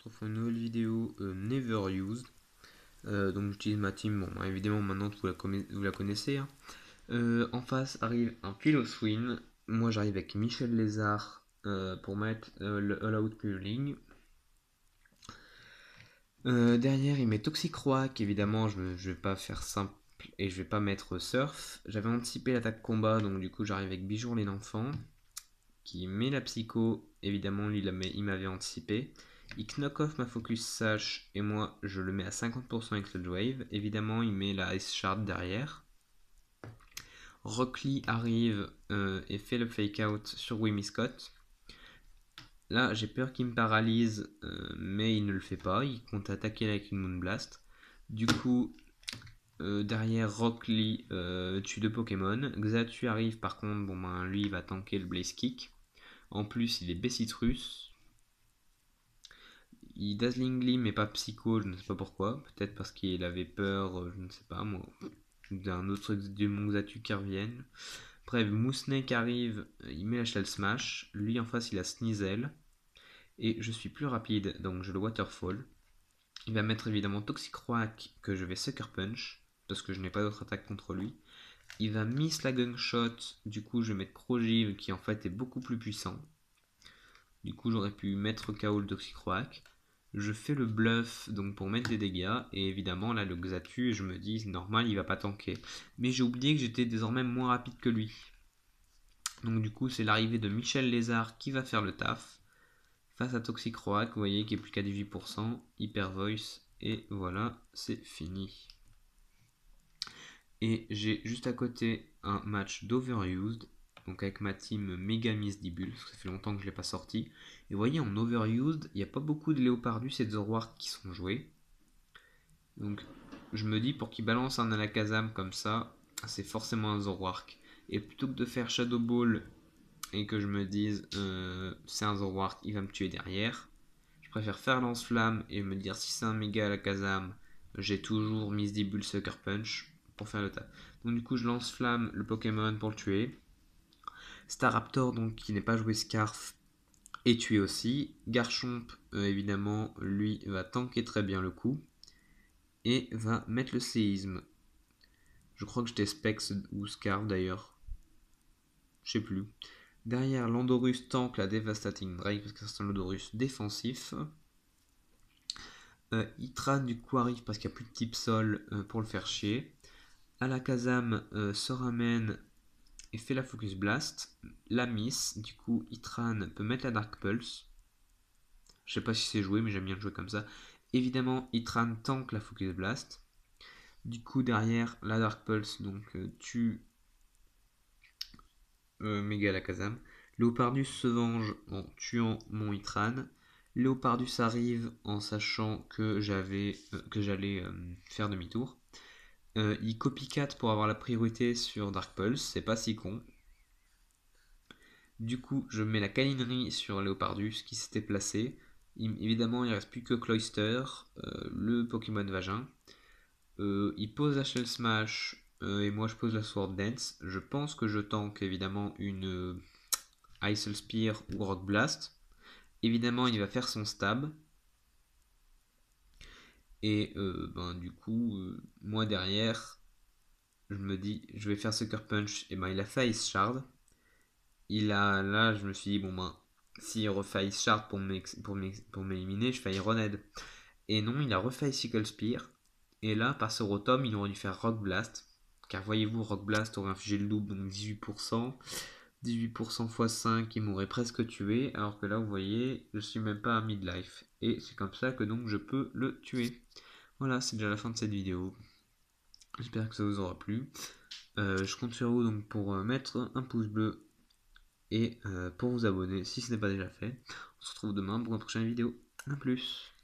retrouve pour une nouvelle vidéo Never Used. Donc j'utilise ma team, bon bah, évidemment maintenant vous la connaissez. Hein. En face arrive un Piloswin. Moi j'arrive avec Michel Lézard pour mettre le All Out Pulling. Derrière il met Toxic Rock, évidemment je vais pas faire simple et je vais pas mettre Surf. J'avais anticipé l'attaque combat, donc du coup j'arrive avec Bijour les enfants qui met la psycho, évidemment lui il m'avait anticipé. Il knock off ma focus sash et moi je le mets à 50% avec Sludge Wave. Évidemment il met la Ice Shard derrière. Rock Lee arrive et fait le fake out sur Wimmy Scott. Là j'ai peur qu'il me paralyse mais il ne le fait pas, il compte attaquer avec une Moonblast. Du coup derrière Rock Lee tue deux Pokémon. Xatu arrive par contre, bon ben lui il va tanker le Blaze Kick. En plus, il est Bessitrus. Il Dazzling Gleam mais pas Psycho, je ne sais pas pourquoi. Peut-être parce qu'il avait peur, je ne sais pas moi, d'un autre démon Xatu qui revienne. Bref, Moosnake arrive, il met la Shell Smash. Lui en face, il a Sneasel. Et je suis plus rapide, donc je le Waterfall. Il va mettre évidemment Toxic Rock que je vais Sucker Punch, parce que je n'ai pas d'autre attaque contre lui. Il va miss la Gunshot, du coup je vais mettre Progive qui en fait est beaucoup plus puissant. Du coup, j'aurais pu mettre KO le Toxic Rock. Je fais le bluff donc pour mettre des dégâts. Et évidemment, là, le Xatu, je me dis, normal, il va pas tanker. Mais j'ai oublié que j'étais désormais moins rapide que lui. Donc, du coup, c'est l'arrivée de Michel Lézard qui va faire le taf. Face à Toxic Rock, vous voyez, qui est plus qu'à 18%. Hyper Voice. Et voilà, c'est fini. Et j'ai juste à côté un match d'Overused. Donc avec ma team Mega Misdibule, parce que ça fait longtemps que je ne l'ai pas sorti. Et vous voyez, en Overused, il n'y a pas beaucoup de Léopardus et de Zoroark qui sont joués. Donc je me dis, pour qu'il balance un Alakazam comme ça, c'est forcément un Zoroark. Et plutôt que de faire Shadow Ball et que je me dise, c'est un Zoroark, il va me tuer derrière, je préfère faire Lance-Flamme et me dire, si c'est un Mega Alakazam, j'ai toujours Misdibule Sucker Punch pour faire le tas. Donc du coup, je lance Flamme le Pokémon pour le tuer. Staraptor, donc qui n'est pas joué Scarf, est tué aussi. Garchomp, évidemment, lui va tanker très bien le coup et va mettre le séisme. Je crois que j'étais Specs ou Scarf d'ailleurs. Je sais plus. Derrière, Landorus tank la Devastating Drake parce que c'est un Landorus défensif. Itran du coup arrive parce qu'il n'y a plus de type sol pour le faire chier. Alakazam se ramène et fait la Focus Blast. La miss, du coup Itran peut mettre la Dark Pulse. Je sais pas si c'est joué mais j'aime bien le jouer comme ça. Évidemment Itran tank la Focus Blast. Du coup derrière la Dark Pulse donc tue Mega Alakazam. Léopardus se venge en tuant mon Itran. Léopardus arrive en sachant que j'allais faire demi-tour. Il copycat pour avoir la priorité sur Dark Pulse, c'est pas si con. Du coup, je mets la câlinerie sur Léopardus qui s'était placé. Évidemment, il ne reste plus que Cloyster, le Pokémon vagin. Il pose la Shell Smash et moi je pose la Sword Dance. Je pense que je tank évidemment une Ice Spear ou Rock Blast. Évidemment, il va faire son stab. Et du coup, moi derrière, je me dis, je vais faire Sucker Punch. Et ben, il a fait Ice Shard. Là, je me suis dit, bon ben, s'il refait Ice Shard pour m'éliminer, je fais Ironhead. Et non, il a refait Sickle Spear. Et là, par ce Rotom, il aurait dû faire Rock Blast. Car voyez-vous, Rock Blast aurait infligé le double, donc 18%. 18% x 5, il m'aurait presque tué. Alors que là, vous voyez, je suis même pas à midlife. Et c'est comme ça que donc je peux le tuer. Voilà, c'est déjà la fin de cette vidéo. J'espère que ça vous aura plu. Je compte sur vous donc pour mettre un pouce bleu et pour vous abonner si ce n'est pas déjà fait. On se retrouve demain pour une prochaine vidéo. A plus.